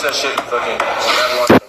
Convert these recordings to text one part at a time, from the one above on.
that shit fucking that one.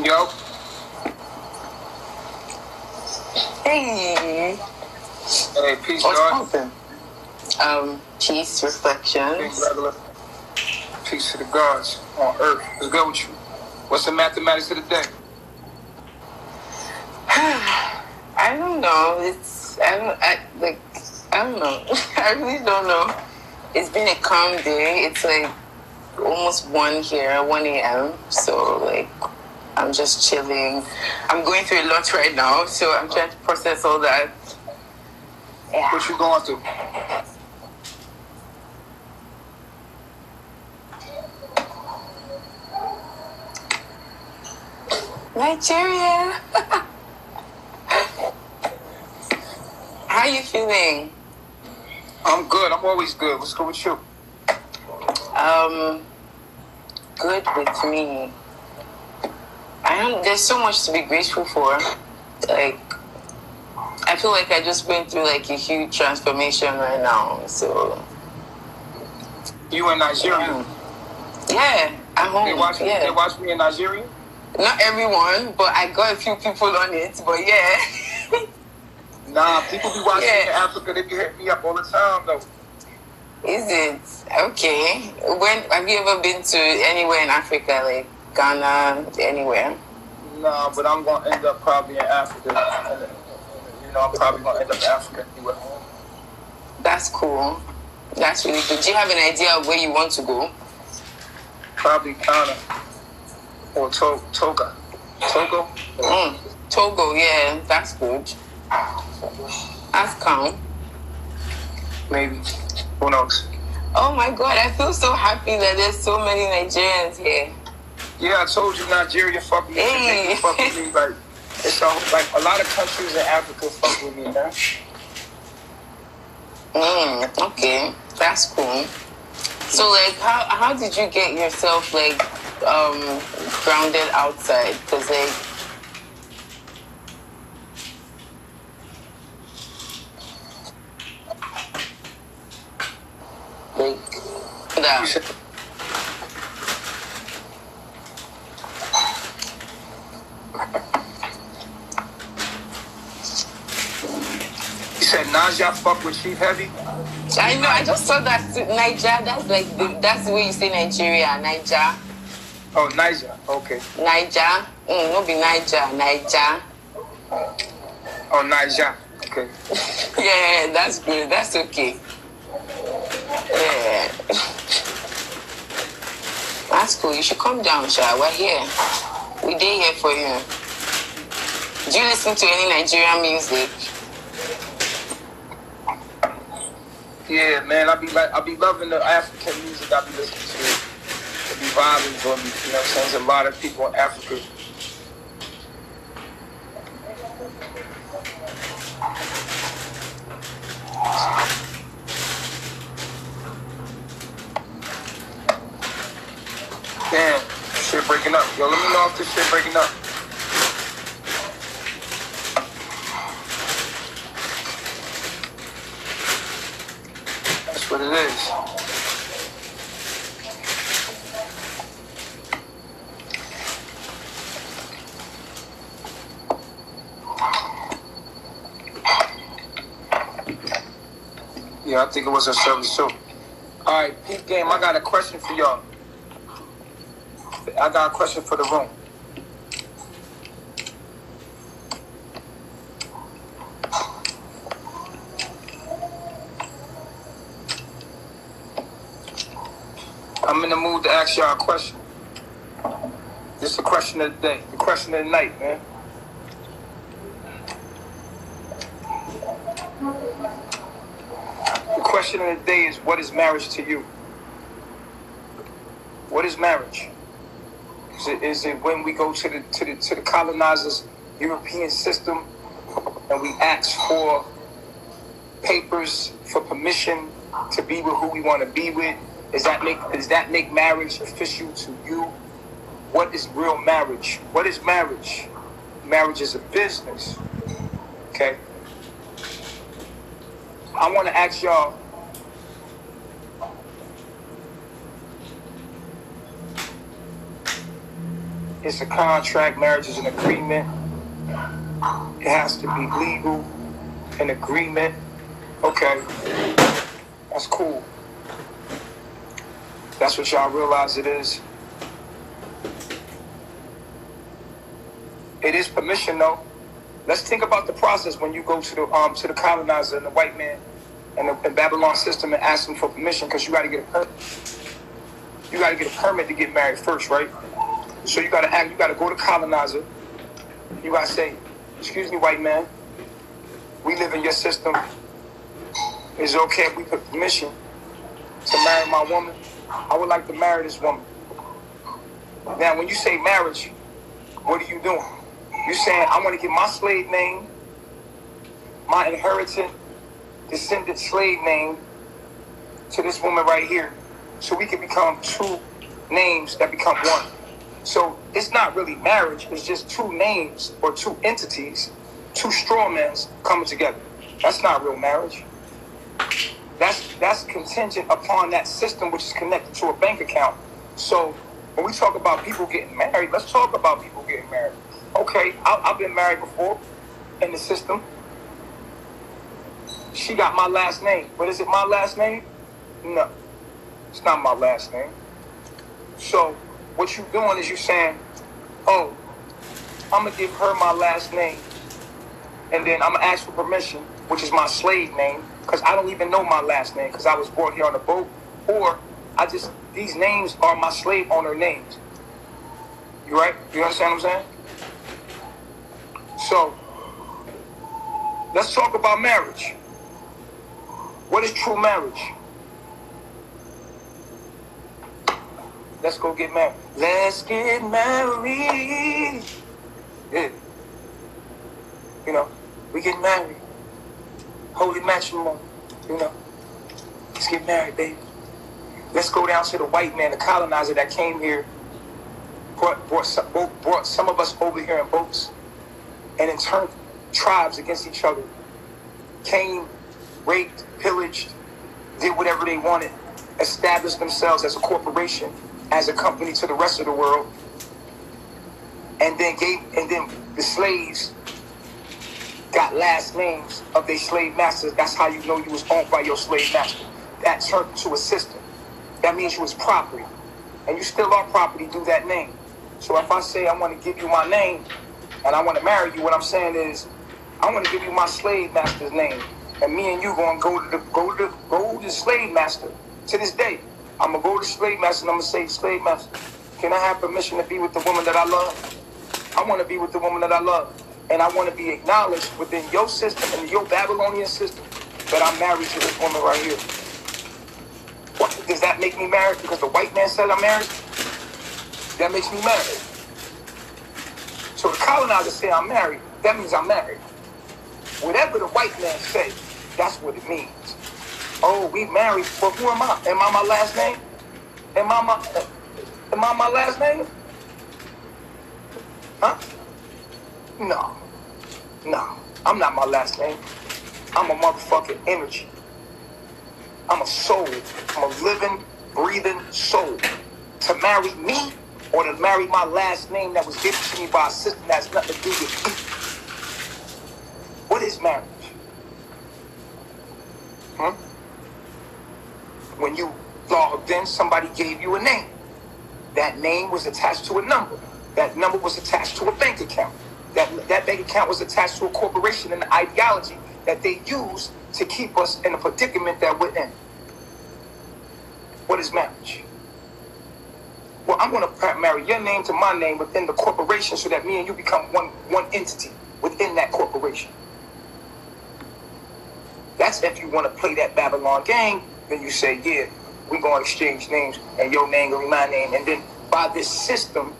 Yo. Hey. Hey, peace, what's God. Poppin'? Peace, reflections. Peace to the gods on earth. Let's go with you. What's the mathematics of the day? I don't know. I don't know. I really don't know. It's been a calm day. It's like almost 1 here, 1 a.m. So like, I'm just chilling. I'm going through a lot right now, so I'm trying to process all that. Yeah. What you going through? Nigeria. How you feeling? I'm good. I'm always good. What's good with you? Good with me. There's so much to be grateful for. Like, I feel like I just went through like a huge transformation right now. So. You in Nigeria? Yeah, I'm home. They watch me in Nigeria? Not everyone, but I got a few people on it. But yeah. Nah, people be watching me in Africa. They be hitting me up all the time though. Is it? Okay. When have you ever been to anywhere in Africa, like Ghana, anywhere? Nah, but I'm gonna end up probably in Africa. I'm probably gonna end up in Africa anyway. That's cool. That's really good. Do you have an idea of where you want to go? Probably Ghana or Togo. Togo? Togo, yeah, that's good. That's calm. Maybe. Who knows? Oh my God, I feel so happy that there's so many Nigerians here. Yeah, I told you Nigeria fuck with me. Hey. Fuck with me. Like, it's like a lot of countries in Africa fuck with me, man. Okay, that's cool. So like, how did you get yourself like grounded outside? Because like that. You said Naja fuck with Chief Heavy? I know, I just saw that Niger, that's like that's the way you say Nigeria, Niger. Oh, Niger, okay. Niger, no be Niger, Niger. Oh, Niger, okay. Yeah, that's good, that's okay. Yeah. That's cool, you should come down, Sha, we're here. We're here for you. Do you listen to any Nigerian music? Yeah, man, I be loving the African music I be listening to. It be vibing for me, you know what I'm saying? There's a lot of people in Africa. Damn, shit breaking up. Yo, let me know if this shit breaking up. That's what it is. Yeah, I think it was a service too. Alright, Peak Game, I got a question for y'all. I got a question for the room. I'm in the mood to ask y'all a question. This is the question of the day, the question of the night, man. question of the day is, what is marriage to you? What is marriage? Is it when we go to the colonizers' European system and we ask for papers for permission to be with who we want to be with? Does that make marriage official to you? What is real marriage? What is marriage? Marriage is a business. Okay? I want to ask y'all, it's a contract. Marriage is an agreement. It has to be legal, an agreement. Okay, that's cool. That's what y'all realize it is. It is permission, though. Let's think about the process when you go to the colonizer and the white man and the Babylon system and ask them for permission, because you got to get a permit. You got to get a permit to get married first, right? So you got to go to colonizer. You got to say, excuse me, white man, we live in your system. Is it okay if we put permission to marry my woman? I would like to marry this woman. Now, when you say marriage, what are you doing? You're saying, I want to give my slave name, my inherited descendant slave name to this woman right here, so we can become two names that become one. So it's not really marriage. It's just two names or two entities, two straw men coming together. That's not real marriage. That's contingent upon that system, which is connected to a bank account. So when we talk about people getting married, let's talk about people getting married. Okay, I've been married before in the system. She got my last name. But is it my last name? No, it's not my last name. So what you doing is you saying, oh, I'm going to give her my last name, and then I'm going to ask for permission, which is my slave name, because I don't even know my last name, because I was born here on a boat, or these names are my slave owner names. You right? You understand what I'm saying? So, let's talk about marriage. What is true marriage? Let's go get married. Let's get married. Yeah. You know, we get married. Holy matrimony. You know, let's get married, baby. Let's go down to the white man, the colonizer that came here, brought some of us over here in boats, and in turn, tribes against each other. Came, raped, pillaged, did whatever they wanted, established themselves as a corporation, as a company to the rest of the world, and then the slaves got last names of their slave masters. That's how you know you was owned by your slave master. That turned into a system. That means you was property, and you still are property through that name. So if I say I want to give you my name and I want to marry you, what I'm saying is I want to give you my slave master's name, and me and you going to go to the slave master to this day. I'm going to go to the slave master and I'm going to say, slave master, can I have permission to be with the woman that I love? I want to be with the woman that I love. And I want to be acknowledged within your system and your Babylonian system that I'm married to this woman right here. What, does that make me married because the white man said I'm married? That makes me married. So the colonizer say I'm married, that means I'm married. Whatever the white man say, that's what it means. Oh, we married, but who am I? Am I my last name? Am I my last name? Huh? No, I'm not my last name. I'm a motherfucking energy. I'm a soul. I'm a living, breathing soul. To marry me or to marry my last name that was given to me by a system that has nothing to do with me. What is marriage? When you logged in, somebody gave you a name. That name was attached to a number. That number was attached to a bank account. That bank account was attached to a corporation and the ideology that they use to keep us in the predicament that we're in. What is marriage? Well, I'm going to marry your name to my name within the corporation so that me and you become one entity within that corporation. That's if you want to play that Babylon game, then you say, yeah, we're going to exchange names, and your name going to be my name. And then by this system,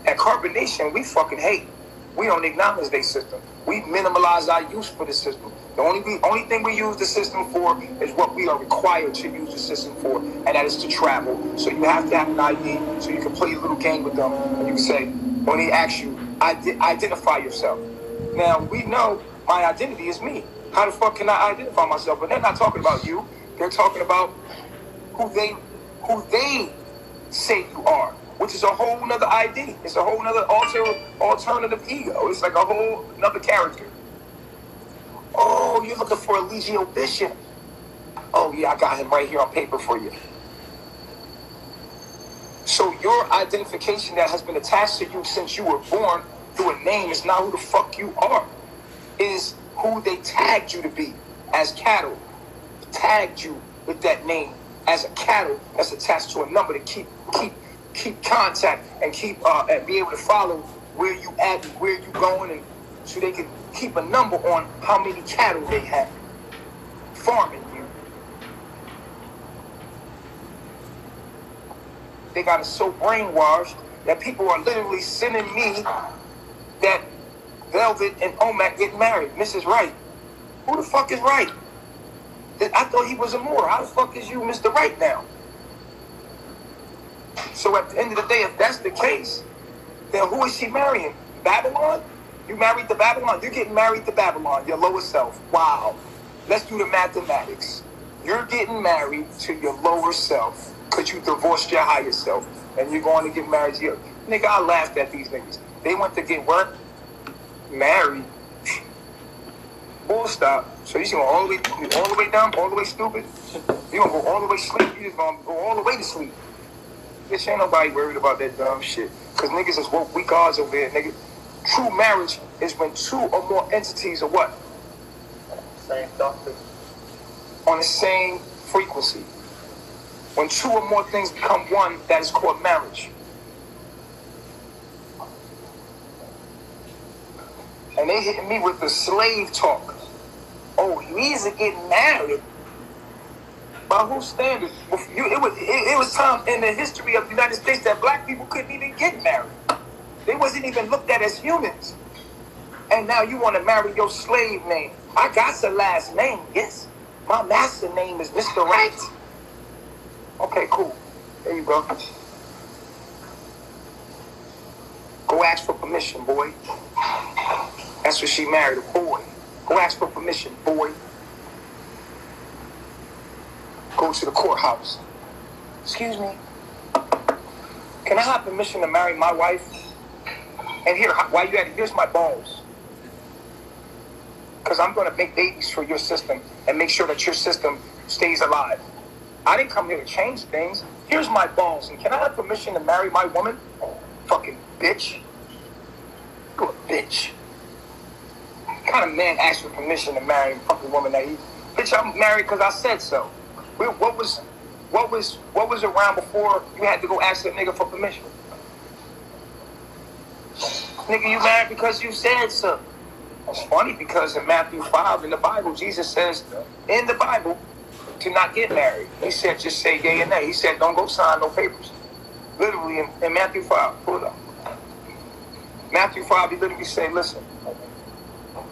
at Carbonation, we fucking hate. We don't acknowledge their system. We minimalize our use for the system. The only thing we use the system for is what we are required to use the system for, and that is to travel. So you have to have an ID so you can play a little game with them, and you can say, when they ask you, identify yourself. Now, we know my identity is me. How the fuck can I identify myself? But they're not talking about you. They're talking about who they say you are, which is a whole nother ID. It's a whole nother alternative ego. It's like a whole nother character. Oh, you're looking for Eligio Bishop. Oh yeah, I got him right here on paper for you. So your identification that has been attached to you since you were born through a name is not who the fuck you are. It is who they tagged you to be as cattle. Tagged you with that name as a cattle that's attached to a number to keep contact and and be able to follow where you at and where you going, and so they can keep a number on how many cattle they have farming you. They got us so brainwashed that people are literally sending me that Velvet and Omac get married. Mrs. Wright. Who the fuck is Wright? I thought he was a Moor. How the fuck is you Mr. Wright now? So at the end of the day, if that's the case, then who is she marrying? Babylon? You married to Babylon? You're getting married to Babylon, your lower self. Wow. Let's do the mathematics. You're getting married to your lower self because you divorced your higher self, and you're going to get married to your... Nigga, I laughed at these niggas. They went to get what? Married. Bull stop. So you going all the way down, all the way stupid? You gonna go all the way sleep? You just gonna go all the way to sleep? Bitch, ain't nobody worried about that dumb shit. Because niggas is woke weak odds over there, nigga. True marriage is when two or more entities are what? Same doctor. On the same frequency. When two or more things become one, that is called marriage. And they hitting me with the slave talk. Oh, he's getting married. By whose standard? It was time in the history of the United States that black people couldn't even get married. They wasn't even looked at as humans. And now you want to marry your slave name. I got the last name, yes. My master name is Mr. Right. Okay, cool. There you go. Go ask for permission, boy. That's what she married, a boy. Go ask for permission, boy. Go to the courthouse. Excuse me. Can I have permission to marry my wife? And here, while you at it, here's my balls. Because I'm going to make babies for your system and make sure that your system stays alive. I didn't come here to change things. Here's my balls. And can I have permission to marry my woman? Fucking bitch. You're a bitch. What kind of man asks for permission to marry a fucking woman that he... Bitch, I'm married because I said so. What was around before you had to go ask that nigga for permission? Nigga, you married because you said so. It's funny because in Matthew 5 in the Bible, Jesus says in the Bible to not get married. He said just say yay and nay. He said don't go sign no papers. Literally in Matthew 5. Pull it up. Matthew 5, he literally said, listen,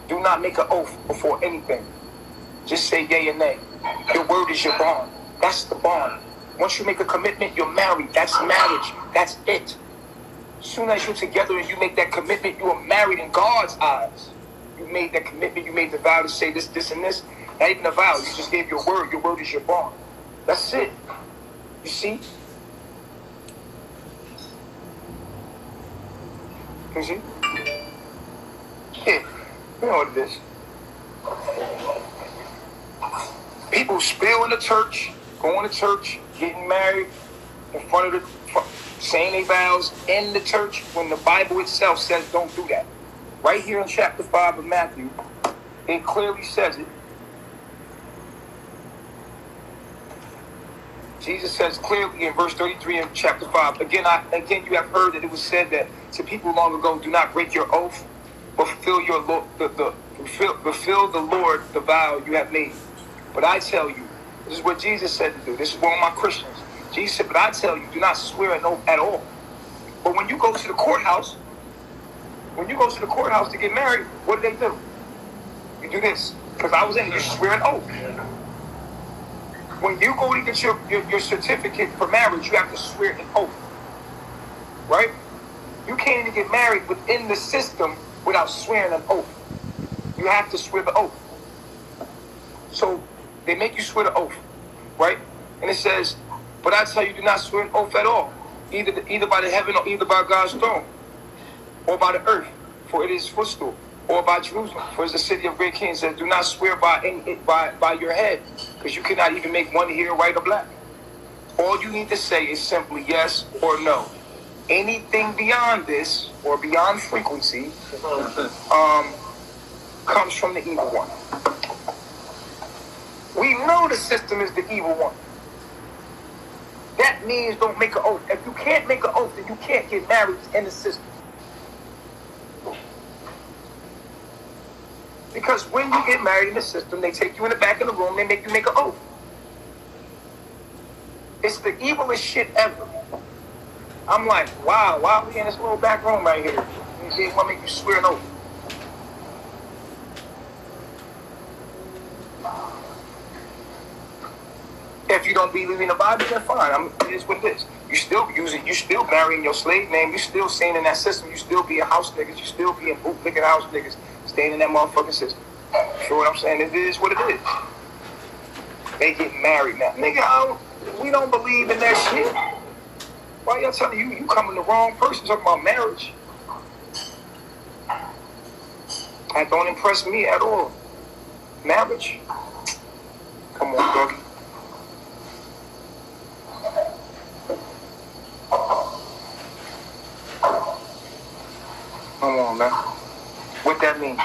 do not make an oath before anything. Just say yay and nay. Your word is your bond. That's the bond. Once you make a commitment, you're married. That's marriage. That's it. As soon as you're together and you make that commitment, you are married in God's eyes. You made that commitment. You made the vow to say this, this, and this. Not even a vow. You just gave your word. Your word is your bond. That's it. You see? You see? Yeah. You know what it is. People spill in the church, going to church, getting married in front of the, saying their vows in the church when the Bible itself says don't do that. Right here in chapter 5 of Matthew, it clearly says it. Jesus says clearly in verse 33 in chapter 5, again you have heard that it was said that to people long ago, do not break your oath. but fulfill your Lord, fulfill the Lord the vow you have made. But I tell you, this is what Jesus said to do. This is one of my Christians. Jesus said, but I tell you, do not swear an oath at all. But when you go to the courthouse, to get married, what do? You do this. Because I was in, you swear an oath. When you go to get your certificate for marriage, you have to swear an oath. Right? You can't even get married within the system without swearing an oath. You have to swear the oath. So they make you swear the oath, right? And it says, but I tell you, do not swear an oath at all, either by the heaven or either by God's throne, or by the earth, for it is his footstool, or by Jerusalem, for it is the city of great kings. Says, do not swear by your head, because you cannot even make one hair white or black. All you need to say is simply yes or no. Anything beyond this or beyond frequency comes from the evil one. We know the system is the evil one. That means don't make an oath. If you can't make an oath, then you can't get married in the system. Because when you get married in the system, they take you in the back of the room, they make you make an oath. It's the evilest shit ever. I'm like, wow, why are we in this little back room right here? They want to make you swear an oath. If you don't believe in the Bible, then fine. It is what it is. You still marrying your slave name. You still staying in that system. You still being house niggas. You still being bootlicking house niggas. Staying in that motherfucking system. You know what I'm saying? It is what it is. They get married now. Nigga, we don't believe in that shit. Why y'all telling you coming the wrong person talking about marriage? That don't impress me at all. Marriage? Come on, doggy. Come on, man. What that mean?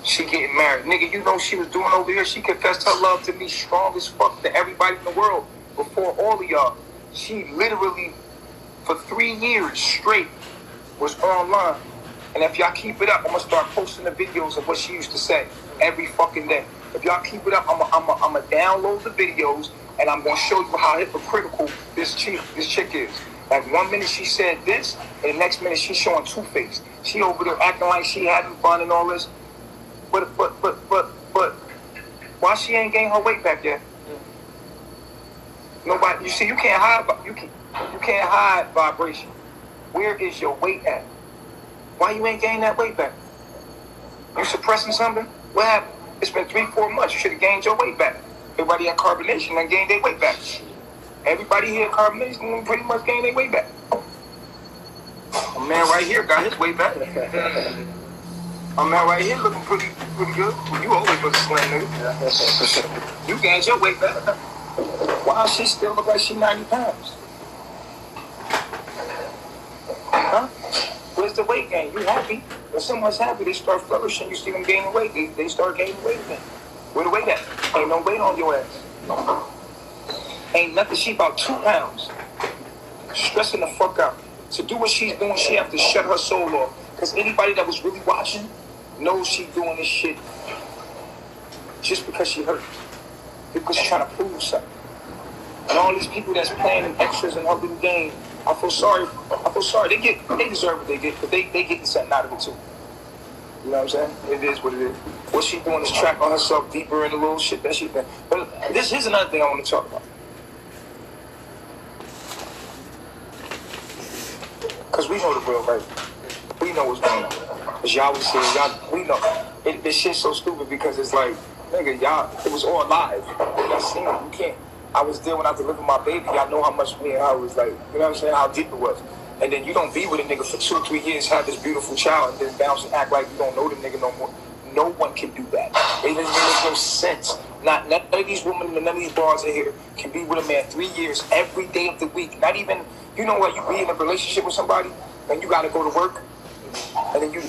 She getting married. Nigga, you know she was doing over here. She confessed her love to me strong as fuck to everybody in the world before all of y'all. She literally, for 3 years straight, was online. And if y'all keep it up, I'm going to start posting the videos of what she used to say every fucking day. If y'all keep it up, I'm going to download the videos and I'm going to show you how hypocritical this chick is. Like 1 minute she said this, and the next minute she's showing two-faced. She over there acting like she having fun and all this. But why she ain't gained her weight back yet? Nobody. You see, you can't hide vibration. Where is your weight at? Why you ain't gained that weight back? You suppressing something? What happened? It's been 3-4 months. You should have gained your weight back. Everybody at carbonation and gained their weight back. Everybody here at carbonation pretty much gained their weight back. A man right here got his weight back. A man right here looking pretty good. You always look slim, nigga. You gained your weight back. Why she still look like she 90 pounds? Huh? Where's the weight gain? You happy? When someone's happy, they start flourishing. You see them gaining weight. They start gaining weight again. Where the weight at? Ain't no weight on your ass. Ain't nothing. She about 2 pounds. Stressing the fuck out. To do what she's doing, she have to shut her soul off. Because anybody that was really watching knows she doing this shit just because she hurt. Because she's trying to prove something. And all these people that's playing in extras in her little game, I feel sorry. They deserve what they get, but they getting something out of it too. You know what I'm saying? It is what it is. What she doing is tracking herself deeper in the little shit that she done. But here's another thing I want to talk about. Because we know the real right. We know what's going on. As y'all always say, we know. This shit's so stupid because it's like, nigga, y'all, it was all live. Y'all seen it. You can't. I was there when I delivered my baby. Y'all know how much me and her was like, you know what I'm saying, how deep it was. And then you don't be with a nigga for 2 or 3 years, have this beautiful child, and then bounce and act like you don't know the nigga no more. No one can do that. It doesn't make no sense. None of these women and none of these bars in here can be with a man 3 years, every day of the week. Not even, you know what, you be in a relationship with somebody, and you got to go to work. And then you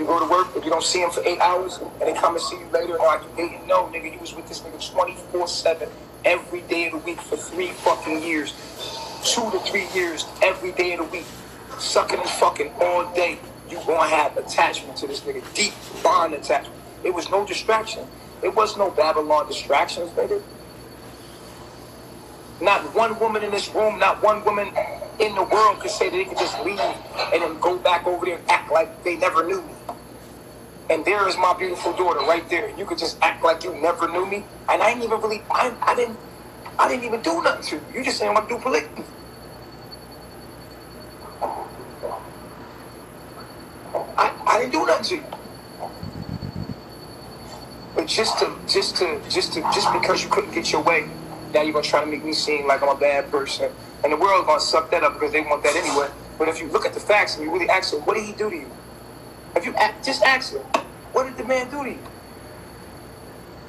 go to work, but you don't see him for 8 hours, and they come and see you later, and like, you dating? No, nigga, you was with this nigga 24/7, every day of the week for 3 fucking years. 2 to 3 years, every day of the week. Sucking and fucking all day. you gonna have attachment to this nigga, deep bond attachment. It was no distraction. It was no Babylon distractions, nigga. Not one woman in this room, not one woman in the world could say that they could just leave and then go back over there and act like they never knew me. And there is my beautiful daughter right there. You could just act like you never knew me. And I didn't even really, I didn't even do nothing to you. You just saying I'm gonna do polygamy. I didn't do nothing to you. But just because you couldn't get your way, now you're gonna try to make me seem like I'm a bad person. And the world's gonna suck that up because they want that anyway. But if you look at the facts and you really ask him, what did he do to you? If you just ask him, what did the man do to you?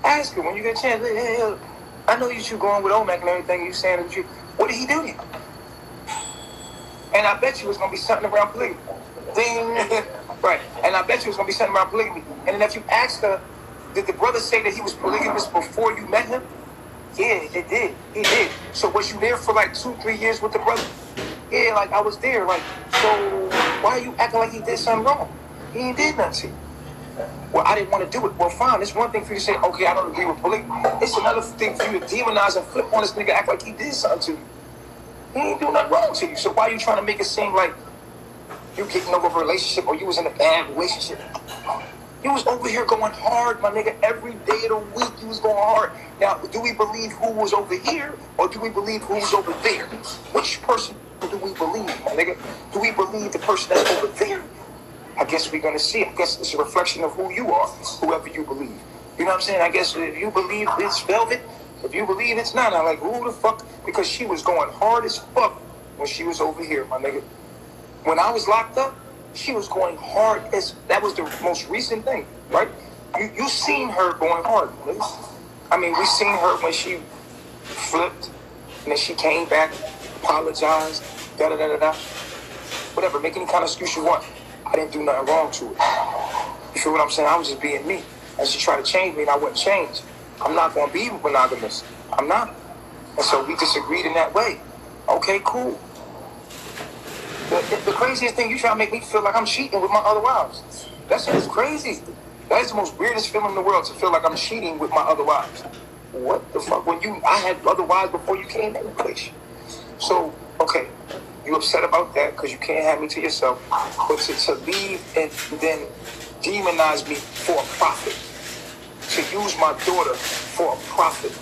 Ask him when you get a chance. Hey, I know you going with Omac and everything you saying that you. What did he do to you? And I bet you it's gonna be something around polygamy. Ding. Right. And I bet you it's gonna be something around polygamy. And then if you ask her, did the brother say that he was polygamous before you met him? Yeah, it did. He did. So was you there for like 2-3 years with the brother? Yeah, like I was there. Like, so why are you acting like he did something wrong? He ain't did nothing to you. Well, I didn't want to do it. Well, fine. It's one thing for you to say, okay, I don't agree with polygamy. It's another thing for you to demonize and flip on this nigga, act like he did something to you. He ain't doing nothing wrong to you. So why are you trying to make it seem like you getting over a relationship or you was in a bad relationship? You was over here going hard, my nigga. Every day of the week, you was going hard. Now, do we believe who was over here, or do we believe who was over there? Which person do we believe, my nigga? Do we believe the person that's over there? I guess we're gonna see. I guess it's a reflection of who you are, whoever you believe. You know what I'm saying? I guess if you believe it's velvet, if you believe it's not, I'm like, who the fuck? Because she was going hard as fuck when she was over here, my nigga. When I was locked up, she was going hard as, that was the most recent thing, right? You seen her going hard, please. I mean, we seen her when she flipped, and then she came back, apologized, da-da-da-da-da. Whatever, make any kind of excuse you want. I didn't do nothing wrong to it. You feel what I'm saying? I was just being me. And she tried to change me, and I wouldn't change. I'm not going to be monogamous. I'm not. And so we disagreed in that way. Okay, cool. The craziest thing, you try to make me feel like I'm cheating with my other wives. That's just crazy. That is the most weirdest feeling in the world, to feel like I'm cheating with my other wives. What the fuck? I had other wives before you came in the place. So, okay, you upset about that because you can't have me to yourself. But to leave and then demonize me for a profit. To use my daughter for a profit.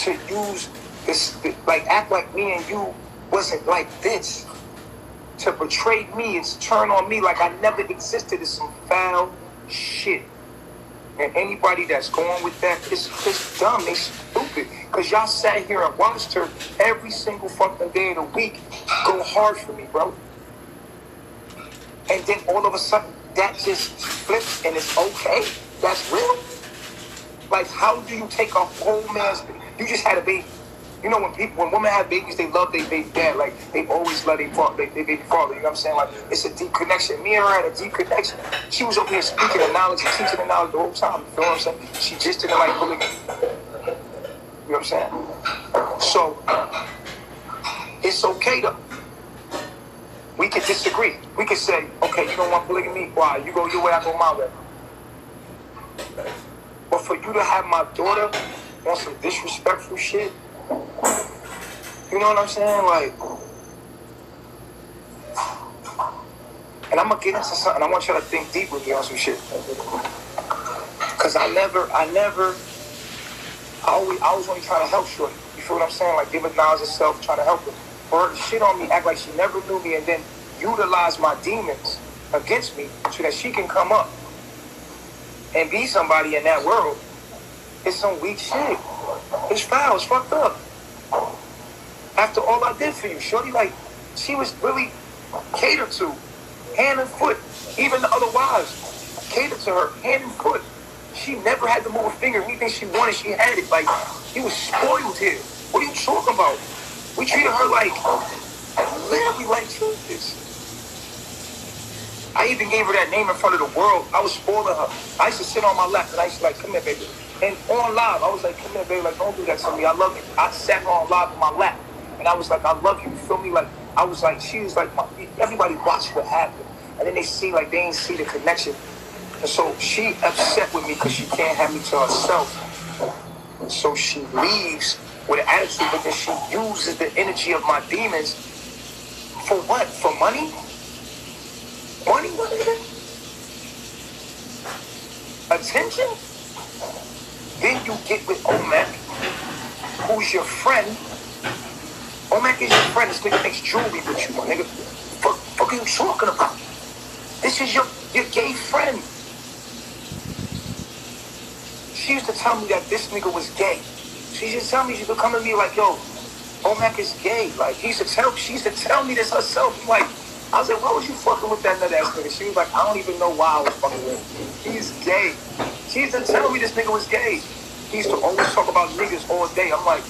To use this, like act like me and you wasn't like this. To betray me and turn on me like I never existed is some foul shit. And anybody that's going with that is dumb. They stupid. Because y'all sat here and watched her every single fucking day of the week go hard for me, bro. And then all of a sudden, that just flips and it's okay? That's real? Like, how do you take a whole man's... You just had a baby. You know, when women have babies, they love their baby dad. Like, they always love their baby father. You know what I'm saying? Like, it's a deep connection. Me and her had a deep connection. She was over here speaking the knowledge and teaching the knowledge the whole time. You know what I'm saying? She just didn't like polygamy. You know what I'm saying? So, it's okay, though. We could disagree. We could say, okay, you don't want polygamy? Why? You go your way, I go my way. But for you to have my daughter on some disrespectful shit, you know what I'm saying? Like, and I'm gonna get into something. I want y'all to think deep with me on some shit. Cause I always only trying to help Shorty. You feel what I'm saying? Like, give her knowledge of self, trying to help her. For her to shit on me, act like she never knew me, and then utilize my demons against me so that she can come up and be somebody in that world. It's some weak shit. It's foul. It's fucked up. After all I did for you, Shorty, like, she was really catered to, hand and foot. Even the other wives catered to her, hand and foot. She never had to move a finger. Anything she wanted, she had it. Like, he was spoiled here. What are you talking about? We treated her like, literally like Jesus. I even gave her that name in front of the world. I was spoiling her. I used to sit on my lap and I used to like, come here, baby. And on live, I was like, come here, baby. Like, don't do that to me. I love you. I sat her on live in my lap. And I was like, I love you. You feel me? Like, I was like, she was like, everybody watched what happened. And then they see, like, they ain't see the connection. And so she upset with me because she can't have me to herself. And so she leaves with an attitude, but then she uses the energy of my demons for what? For money? Money? What is it? Attention? Then you get with Omac, who's your friend. Omac is your friend. This nigga makes jewelry with you, my nigga. What are you talking about? This is your gay friend. She used to tell me that this nigga was gay. She used to tell me, she used to come to me like, yo, Omac is gay. Like, she used to tell me this herself. I'm like, I was like, why was you fucking with that nut ass nigga? She was like, I don't even know why I was fucking with him. He's gay. She used to tell me this nigga was gay. He used to always talk about niggas all day. I'm like,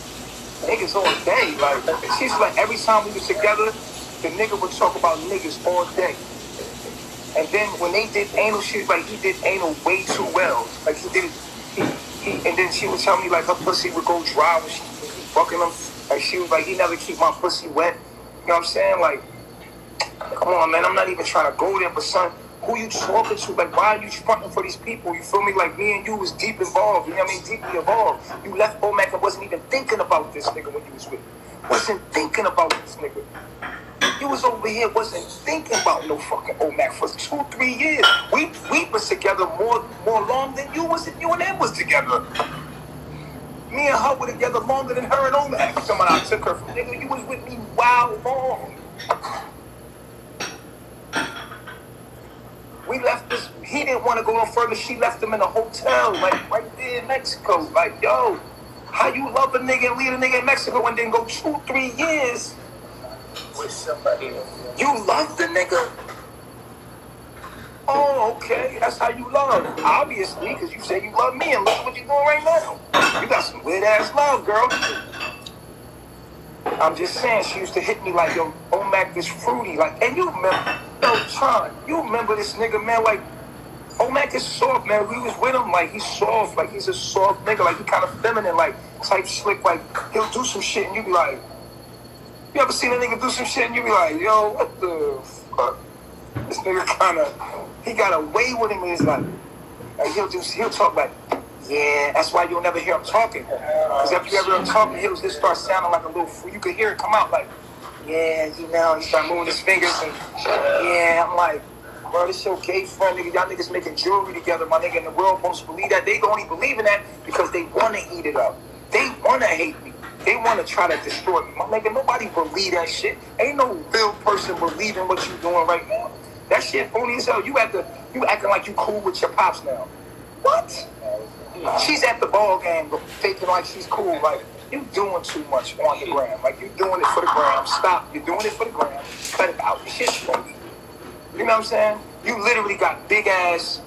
niggas all day? Like, she's like, every time we was together, the nigga would talk about niggas all day. And then when they did anal, she was like, he did anal way too well. Like, he did it. And then she would tell me, like, her pussy would go dry when she was fucking him. Like, she was like, he never keep my pussy wet. You know what I'm saying? Like, come on, man, I'm not even trying to go there, but son, who you talking to? Like, why are you fronting for these people? You feel me? Like, me and you was deep involved, you know what I mean? Deeply involved. You left Omac and wasn't even thinking about this nigga when you was with me. Wasn't thinking about this nigga. You was over here, wasn't thinking about no fucking Omac for 2-3 years. We was together more long than you and them was together. Me and her were together longer than her and Omac. Somebody I took her from, nigga, you was with me wild long. We left this, he didn't want to go no further. She left him in a hotel, like right there in Mexico. Like, yo, how you love a nigga and leave a nigga in Mexico and then go 2-3 years with somebody else? You love the nigga? Oh, okay, that's how you love. Obviously, because you say you love me, and look what you're doing right now. You got some weird ass love, girl. I'm just saying, she used to hit me like, yo, Omac is fruity. Like, and you remember, yo, John, you remember this nigga, man, like, Omac is soft, man. We was with him, like, he's soft, like, he's a soft nigga, like, he kind of feminine, like, type slick, like, he'll do some shit, and you be like, you ever seen a nigga do some shit, and you be like, yo, what the fuck? This nigga kind of, he got away with him, and he's like he'll talk like, yeah, that's why you'll never hear him talking. Because if you ever hear him talking, he'll just start sounding like a little fool. You could hear it come out like, yeah, you know, he start moving his fingers and, yeah, I'm like, bro, this your gay friend, nigga. Y'all niggas making jewelry together, my nigga, and the world wants to believe that. They only believe in that because they want to eat it up. They want to hate me. They want to try to destroy me. My nigga, nobody believe that shit. Ain't no real person believing what you doing right now. That shit phony as hell. You acting like you cool with your pops now. What? She's at the ball game, but faking like she's cool. Like, you doing too much on the gram. Like, you doing it for the gram. Stop. You're doing it for the gram. Cut it out. Shit's phony. You know what I'm saying? You literally got big ass,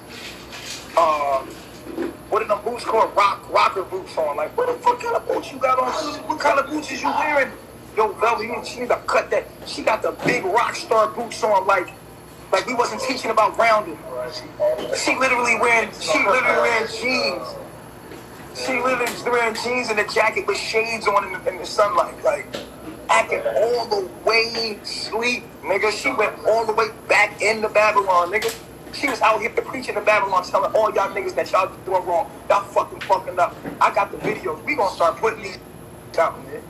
what are them boots called? Rocker boots on. Like, what the fuck kind of boots you got on? What kind of boots is you wearing? Yo, Velvet, she need to cut that. She got the big rock star boots on, like we wasn't teaching about rounding. She literally wearing jeans. She literally wearing jeans and a jacket with shades on in the sunlight. Like, acting all the way sleep, nigga. She went all the way back into Babylon, nigga. She was out here preaching to Babylon, telling all y'all niggas that y'all doing wrong. Y'all fucking up. I got the videos. We gonna start putting these out, man.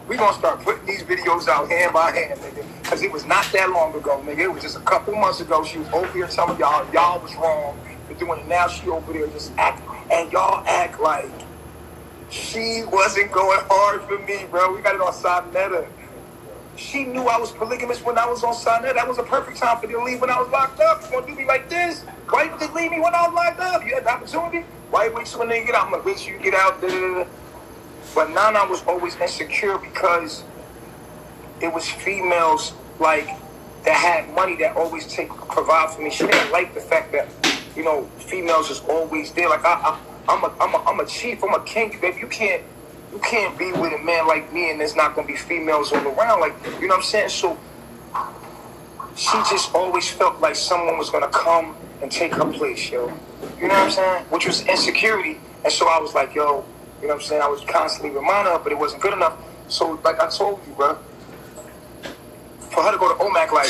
We gonna start putting these videos out hand by hand, nigga. Cause it was not that long ago, nigga. It was just a couple months ago. She was over here telling y'all was wrong for doing it. Now she over there just acting, and y'all act like she wasn't going hard for me, bro. We got it on Sonetta. She knew I was polygamous when I was on Sonetta. That was a perfect time for you to leave when I was locked up. You gonna do me like this? Why you just leave me when I was locked up? You had the opportunity. Why you wait till when they get out? I'm gonna wait till you get out. But Nana was always insecure because it was females like that had money that always provide for me. She didn't like the fact that, you know, females is always there. Like I'm a chief, I'm a king, baby. You can't be with a man like me and there's not gonna be females all around. Like, you know what I'm saying? So she just always felt like someone was gonna come and take her place, yo. You know what I'm saying? Which was insecurity. And so I was like, yo, you know what I'm saying? I was constantly reminding her, but it wasn't good enough. So, like I told you, bro, for her to go to OMAC, like,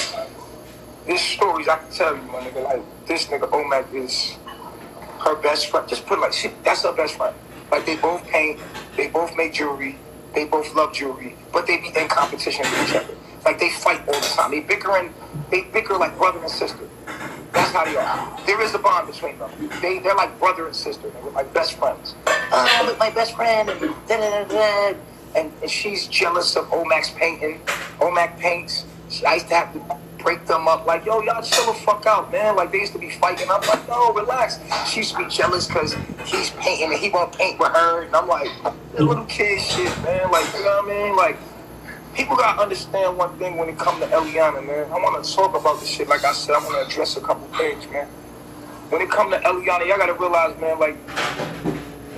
There's stories I can tell you, my nigga. Like, this nigga Omac is her best friend. Just put it like, that's her best friend. Like, they both paint, they both make jewelry, they both love jewelry, but they be in competition with each other. Like, they fight all the time. They bicker like brother and sister. That's how they are. There is a bond between them. They're like brother and sister. They're like best friends. Oh, look, my best friend, and da-da-da-da. And she's jealous of Omac's painting. Omac paints. I used to have to break them up like, yo, y'all chill the fuck out, man. Like, they used to be fighting. I'm like, no, relax. She used to be jealous because he's painting and he won't paint with her. And I'm like, little kid shit, man. Like, you know what I mean? Like, people gotta understand one thing when it comes to Eliana, man. I want to talk about this shit. Like I said, I want to address a couple things, man. When it comes to Eliana, y'all gotta realize, man, like,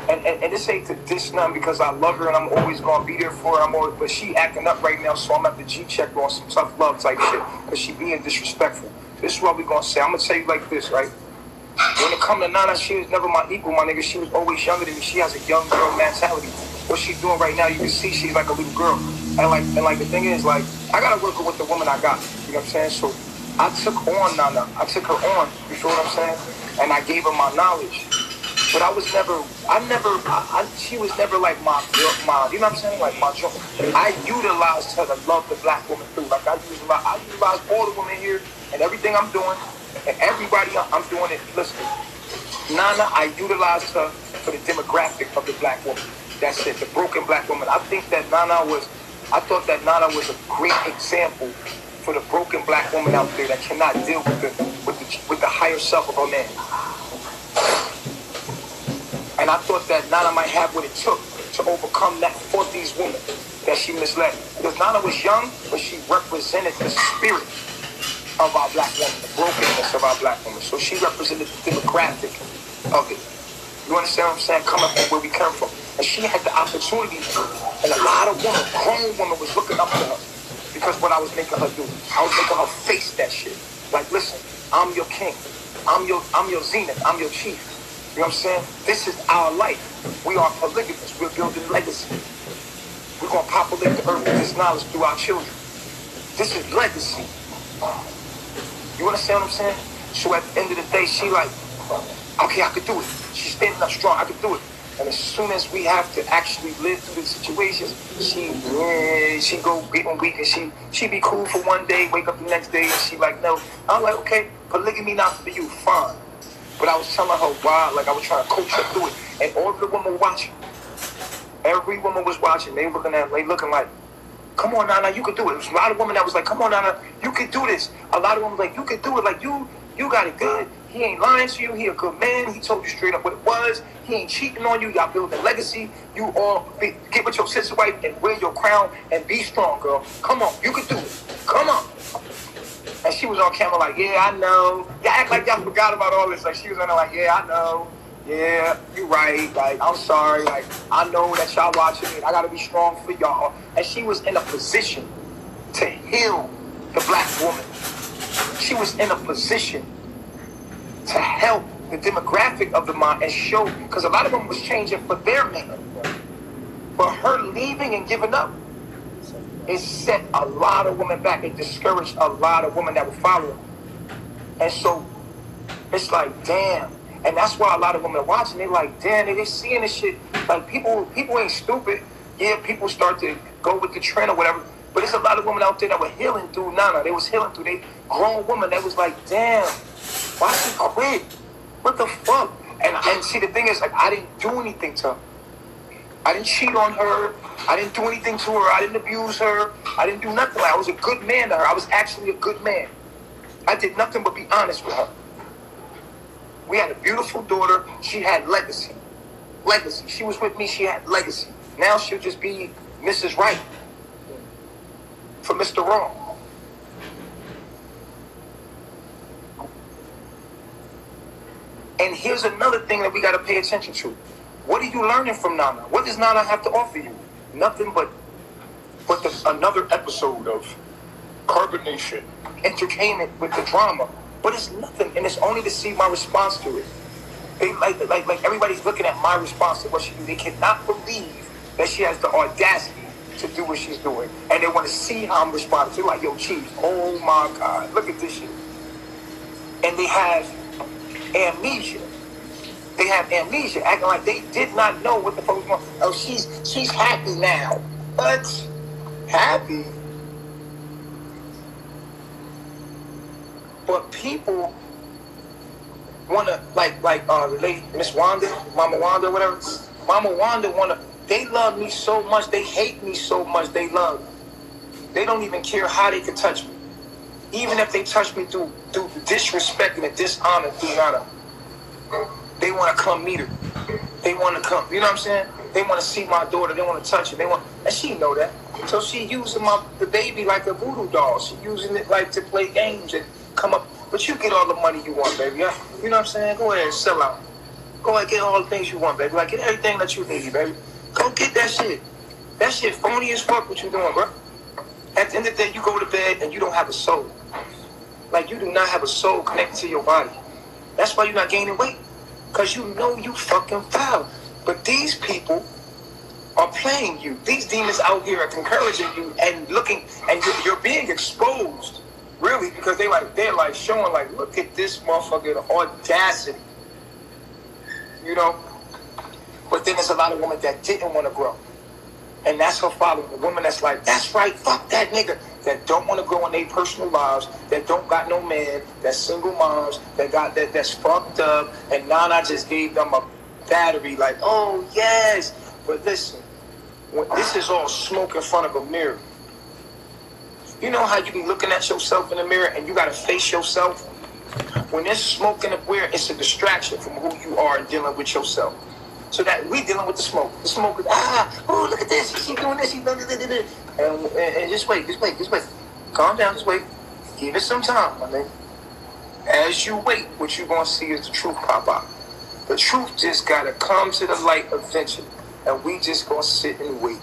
and this ain't to diss nothing because I love her and I'm always gonna be there for her. But she acting up right now, so I'm at the G-check on some tough love type shit because she being disrespectful. This is what we gonna say. I'm gonna tell you like this, right? When it comes to Nana, she was never my equal, my nigga. She was always younger than me. She has a young girl mentality. What she's doing right now, you can see she's like a little girl. And like the thing is, like, I gotta work with the woman I got. You know what I'm saying? So I took on Nana. I took her on. You feel what I'm saying? And I gave her my knowledge. But she was never like my, you know what I'm saying? Like my joint. I utilized her to love the black woman too. Like I utilized all the women here and everything I'm doing and everybody I'm doing it. Listen, Nana, I utilized her for the demographic of the black woman. That's it, the broken black woman. I thought that Nana was a great example for the broken black woman out there that cannot deal with the higher self of her man. And I thought that Nana might have what it took to overcome that for these women that she misled. Because Nana was young, but she represented the spirit of our black woman, the brokenness of our black woman. So she represented the demographic of it. You understand what I'm saying? Coming from where we come from. And she had the opportunity, and a lot of women, grown women, was looking up to her because what I was making her do. I was making her face that shit. Like, listen, I'm your king. I'm your zenith. I'm your chief. You know what I'm saying? This is our life. We are polygamous. We're building legacy. We're going to populate the earth with this knowledge through our children. This is legacy. You understand what I'm saying? So at the end of the day, she like, okay, I could do it. She's standing up strong. I could do it. And as soon as we have to actually live through the situations, she go getting weak and she be cool for one day, wake up the next day, and she like, no. I'm like, okay, polygamy not for you, fine. But I was telling her why, like I was trying to coach her through it. And all of the women were watching. Every woman was watching. They looking like, come on, Nana, you could do it. There was a lot of women that was like, come on, Nana, you could do this. A lot of women like, you could do it. Like, you got it good. He ain't lying to you. He a good man. He told you straight up what it was. He ain't cheating on you. Y'all building legacy. You all get with your sister wife and wear your crown and be strong, girl. Come on, you could do it. Come on. And she was on camera like, yeah, I know. Y'all act like y'all forgot about all this. Like, she was on there like, yeah, I know. Yeah, you right. Like, I'm sorry. Like, I know that y'all watching me. I got to be strong for y'all. And she was in a position to heal the black woman. She was in a position to help the demographic of the mind and show, because a lot of them was changing for their man. But her leaving and giving up, it set a lot of women back. It discouraged a lot of women that would follow her. And so it's like, damn. And that's why a lot of women are watching. They're like, damn, they seeing this shit. Like, people ain't stupid. Yeah, people start to go with the trend or whatever. But there's a lot of women out there that were healing through Nana. They was healing through. They grown women that was like, damn, why she quit? What the fuck? And see, the thing is, like, I didn't do anything to her. I didn't cheat on her. I didn't do anything to her. I didn't abuse her. I didn't do nothing. I was a good man to her. I was actually a good man. I did nothing but be honest with her. We had a beautiful daughter. She had legacy. Legacy. She was with me. She had legacy. Now she'll just be Mrs. Right for Mr. Wrong. And here's another thing that we got to pay attention to. What are you learning from Nana? What does Nana have to offer you? Nothing but another episode of carbonation, entertainment with the drama. But it's nothing, and it's only to see my response to it. They like everybody's looking at my response to what she do. They cannot believe that she has the audacity to do what she's doing, and they want to see how I'm responding. They're like, yo, Chief, oh my God, look at this shit. and they have amnesia. They have amnesia, acting like they did not know what the fuck was going on. Oh, she's happy now. What? Happy? But people wanna like the lady Miss Wanda, Mama Wanda, whatever. Mama Wanda they love me so much, they hate me so much, they love me. They don't even care how they can touch me. Even if they touch me through disrespect and the dishonor, they want to come meet her. They want to come, you know what I'm saying? They want to see my daughter. They want to touch her. And she know that. So she using the baby like a voodoo doll. She using it like to play games and come up. But you get all the money you want, baby. Yeah? You know what I'm saying? Go ahead and sell out. Go ahead and get all the things you want, baby. Like, get everything that you need, baby. Go get that shit. That shit phony as fuck what you doing, bro. At the end of the day, you go to bed and you don't have a soul. Like, you do not have a soul connected to your body. That's why you're not gaining weight. Because you know you fucking foul. But these people are playing you. These demons out here are encouraging you and looking, and you're being exposed, really, because they're like showing, like, look at this motherfucker, the audacity. You know? But then there's a lot of women that didn't want to grow. And that's her following. The woman that's like, that's right, fuck that nigga. That don't want to grow in their personal lives, that don't got no man, that's single moms, that's fucked up, and now I just gave them a battery, like, oh yes. But listen, this is all smoke in front of a mirror. You know how you be looking at yourself in the mirror and you gotta face yourself? When there's smoke in the mirror, it's a distraction from who you are and dealing with yourself. So that we dealing with the smoke. The smoke is, oh, look at this. She doing this. She doing this. And just wait. Calm down, just wait. Give it some time, my nigga. As you wait, what you gonna see is the truth pop out. The truth just gotta come to the light eventually. And we just gonna sit and wait.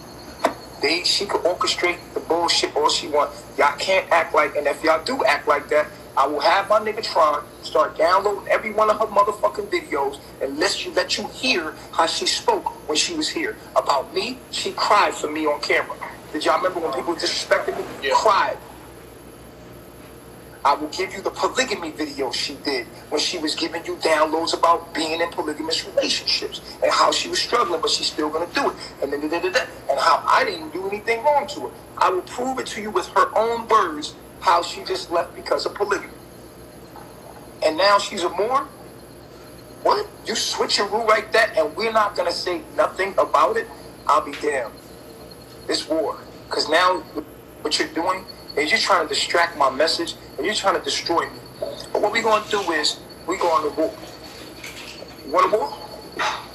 She could orchestrate the bullshit all she want. Y'all can't act like, and if y'all do act like that, I will have my nigga Tron start downloading every one of her motherfucking videos and let you hear how she spoke when she was here. About me, she cried for me on camera. Did y'all remember when people disrespected me? Yeah. Cried. I will give you the polygamy video she did when she was giving you downloads about being in polygamous relationships and how she was struggling, but she's still going to do it. And and how I didn't do anything wrong to her. I will prove it to you with her own words how she just left because of polygamy. And now she's a Moor? What? You switch your rule like that and we're not going to say nothing about it? I'll be damned. It's war. Because now what you're doing is you're trying to distract my message and you're trying to destroy me. But what we're going to do is we're going to war. You want a war?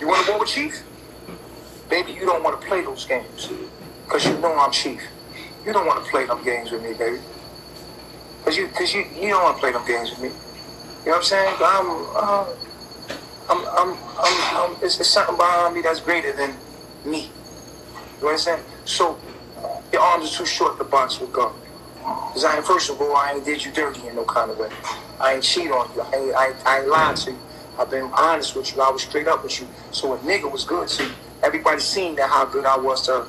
You want a war with Chief? Baby, you don't want to play those games. Because you know I'm Chief. You don't want to play them games with me, baby. Because you don't want to play them games with me. You know what I'm saying? It's something behind me that's greater than me. You understand? So, your arms are too short to box with God. Because first of all, I ain't did you dirty in no kind of way. I ain't cheat on you. I ain't lied to you. I've been honest with you. I was straight up with you. So a nigga was good to you. Everybody seen that how good I was to her.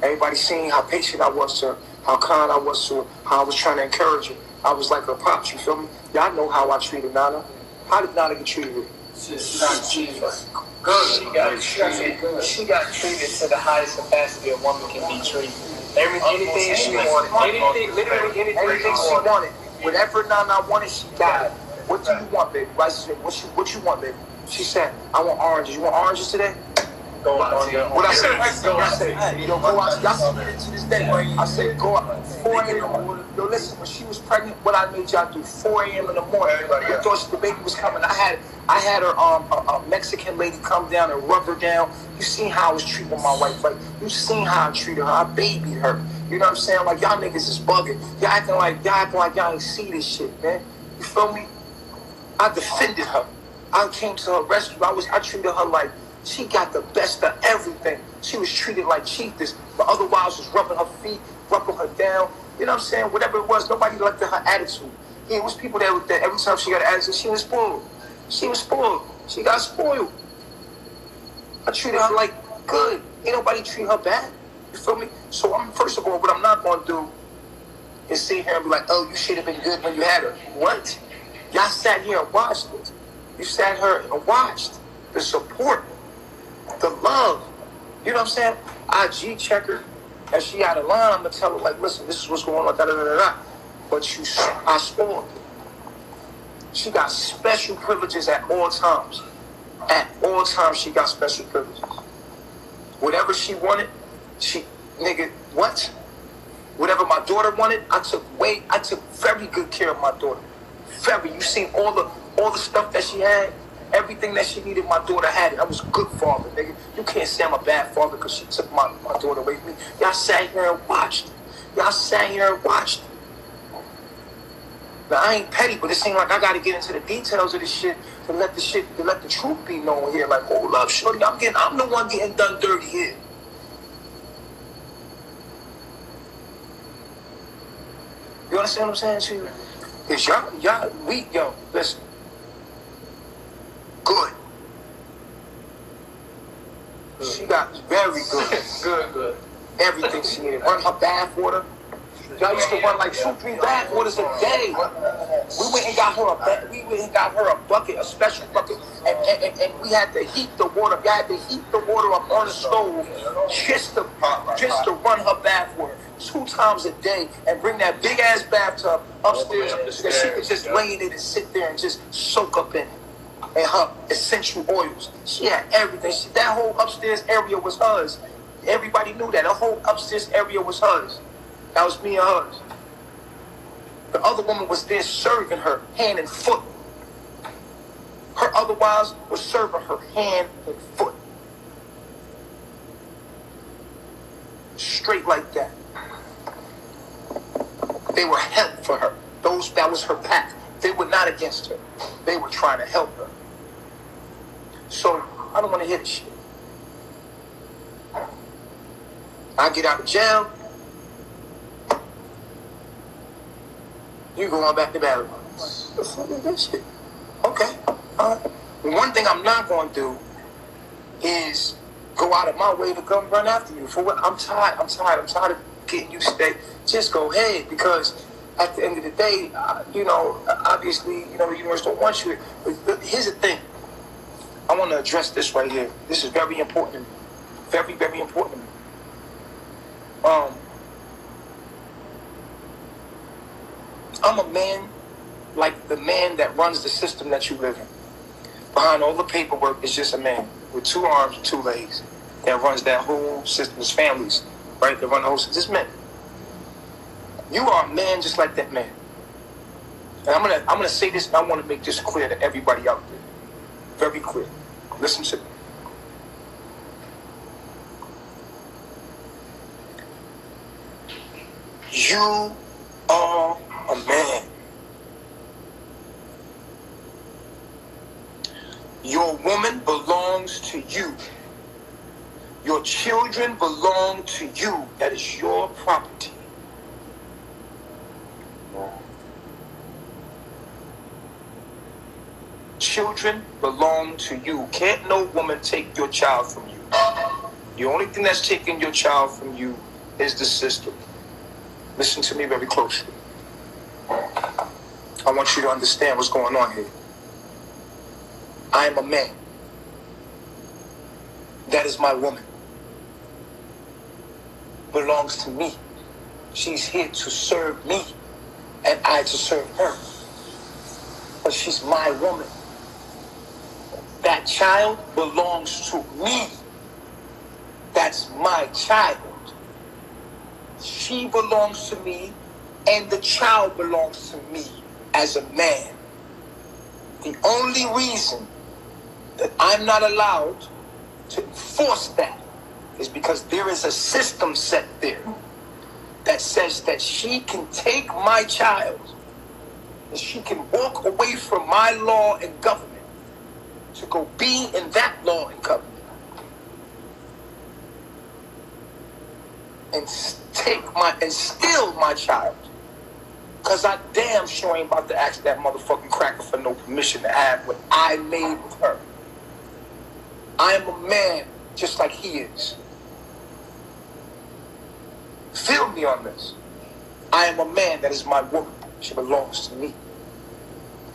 Everybody seen how patient I was to her, how kind I was to her, how I was trying to encourage her. I was like her pops, you feel me? Y'all know how I treated Nana. How did Nana get treated? She got treated to the highest capacity a woman can be treated. Anything she wanted. Literally anything she wanted. Whatever Nana wanted, she got it. What do you want, baby? What you want, baby? She said, I want oranges. You want oranges today? What I said, you know, go out. Y'all see it to this day. I said, go out 4 a.m. Yo, listen, when she was pregnant, what I made y'all do 4 a.m. in the morning. You thought the baby was coming. I had her a Mexican lady come down and rub her down. You seen how I was treating my wife, like you seen how I treated her. I babied her. You know what I'm saying? Like y'all niggas is bugging. Y'all acting like y'all ain't see this shit, man. You feel me? I defended her. I came to her rescue. I treated her like she got the best of everything. She was treated like chiefess, but otherwise was rubbing her feet, rubbing her down. You know what I'm saying? Whatever it was, nobody liked her attitude. Yeah, it was people that every time she got an attitude, she was spoiled. She was spoiled. She got spoiled. I treated her like good. Ain't nobody treat her bad. You feel me? So first of all, what I'm not going to do is sit here and be like, oh, you should have been good when you had her. What? Y'all sat here and watched it. You sat here and watched the support, the love. You know what I'm saying? I G check her, and she out of line. I'm gonna tell her like, listen, this is what's going on. Da da da da. But I spoiled her. She got special privileges at all times. At all times, she got special privileges. Whatever she wanted, nigga, what? Whatever my daughter wanted, I took very good care of my daughter. You seen all the stuff that she had, everything that she needed, my daughter had it. I was a good father, nigga. You can't say I'm a bad father because she took my daughter away from me. Y'all sat here and watched. Now, I ain't petty, but it seemed like I got to get into the details of this shit to let the truth be known here. Like, hold up, shorty, I'm the one getting done dirty here. You understand what I'm saying to you? Because y'all weak, yo, listen. Good. She got very good. Good. Everything she needed. Run her bath water. Y'all used to run like 2-3 bath waters a day. We went and got her a bucket, a special bucket, and we had to heat the water. We had to heat the water up on the stove just to run her bath water 2 times a day and bring that big ass bathtub upstairs that she could just lay in it and sit there and just soak up in it. And her essential oils. She had everything. That whole upstairs area was hers. Everybody knew that. The whole upstairs area was hers. That was me and hers. The other woman was there serving her hand and foot. Her other wives were serving her hand and foot. Straight like that. They were help for her. That was her pack. They were not against her. They were trying to help her. So, I don't want to hear this shit. I get out of jail. You go on back to battle. What the fuck is this shit? Okay. One thing I'm not going to do is go out of my way to come run after you. For what? I'm tired of getting you to stay. Just go ahead, because at the end of the day, obviously, the universe don't want you. But here's the thing. I want to address this right here. This is very important. Very, very important. I'm a man like the man that runs the system that you live in. Behind all the paperwork is just a man with 2 arms and 2 legs that runs that whole system. His families, right? That run the whole system. Just men. You are a man just like that man. And I'm gonna say this, and I want to make this clear to everybody out there. Very clear. Listen to me. You are a man. Your woman belongs to you. Your children belong to you. That is your property. Children belong to you. Can't no woman take your child from you. The only thing that's taking your child from you is the system. Listen to me very closely. I want you to understand what's going on here. I am a man. That is my woman. Belongs to me. She's here to serve me, and I to serve her. But she's my woman. That child belongs to me. That's my child. She belongs to me, and the child belongs to me as a man. The only reason that I'm not allowed to enforce that is because there is a system set there that says that she can take my child and she can walk away from my law and government to go be in that law and government and steal my child. Because I damn sure ain't about to ask that motherfucking cracker for no permission to have what I made with her. I am a man just like he is. Feel me on this. I am a man. That is my woman. She belongs to me.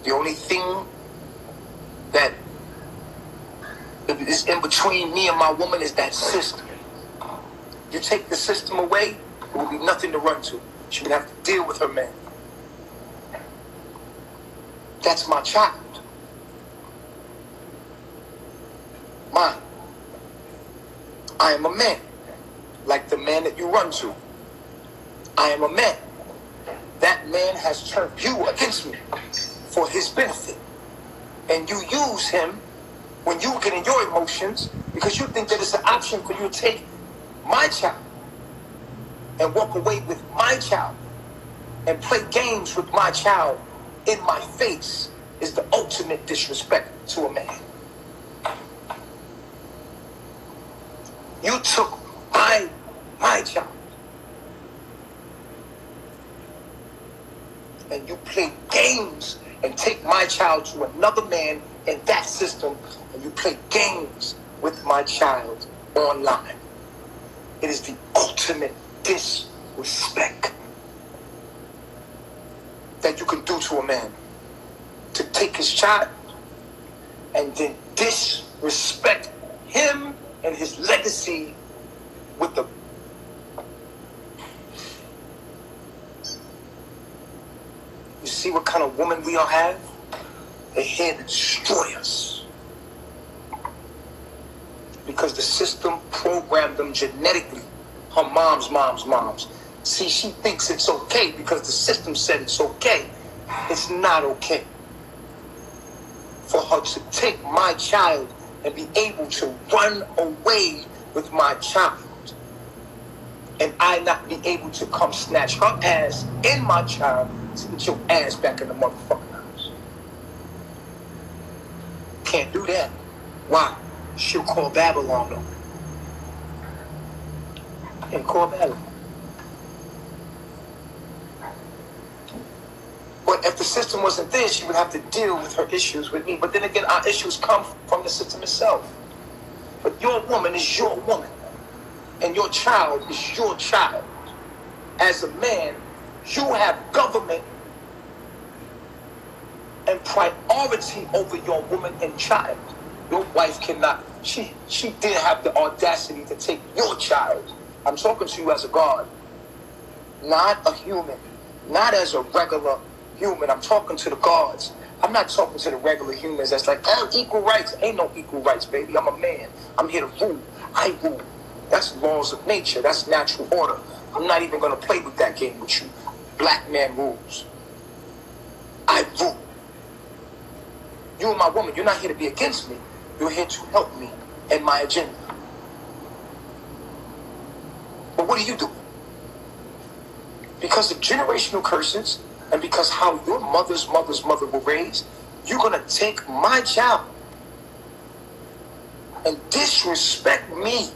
The only thing that is in between me and my woman is that system. You take the system away, there will be nothing to run to. She would have to deal with her man. That's my child. Mine. I am a man, like the man that you run to. I am a man. That man has turned you against me for his benefit. And you use him when you get in your emotions because you think that it's an option for you to take my child and walk away with my child and play games with my child in my face is the ultimate disrespect to a man. You took my child and you play games and take my child to another man in that system and you play games with my child online. It is the ultimate disrespect that you can do to a man. To take his child and then disrespect him and his legacy with the... You see what kind of woman we all have? They're here to destroy us. Because the system programmed them genetically. Her mom's. See, she thinks it's okay because the system said it's okay. It's not okay for her to take my child and be able to run away with my child. And I not be able to come snatch her ass and my child to get your ass back in the motherfucking house. Can't do that. Why? She'll call Babylon on me. And call Babylon. But if the system wasn't there, she would have to deal with her issues with me. But then again, our issues come from the system itself. But your woman is your woman. And your child is your child. As a man, you have government and priority over your woman and child. Your wife cannot. She didn't have the audacity to take your child. I'm talking to you as a God. Not a human. Not as a regular human. I'm talking to the gods. I'm not talking to the regular humans that's like, oh, equal rights. Ain't no equal rights, baby. I'm a man. I'm here to rule. I rule. That's laws of nature. That's natural order. I'm not even going to play with that game with you. Black man rules. I rule. You and my woman, you're not here to be against me. You're here to help me in my agenda. But what are you doing? Because of generational curses and because how your mother's mother were raised, you're going to take my child and disrespect me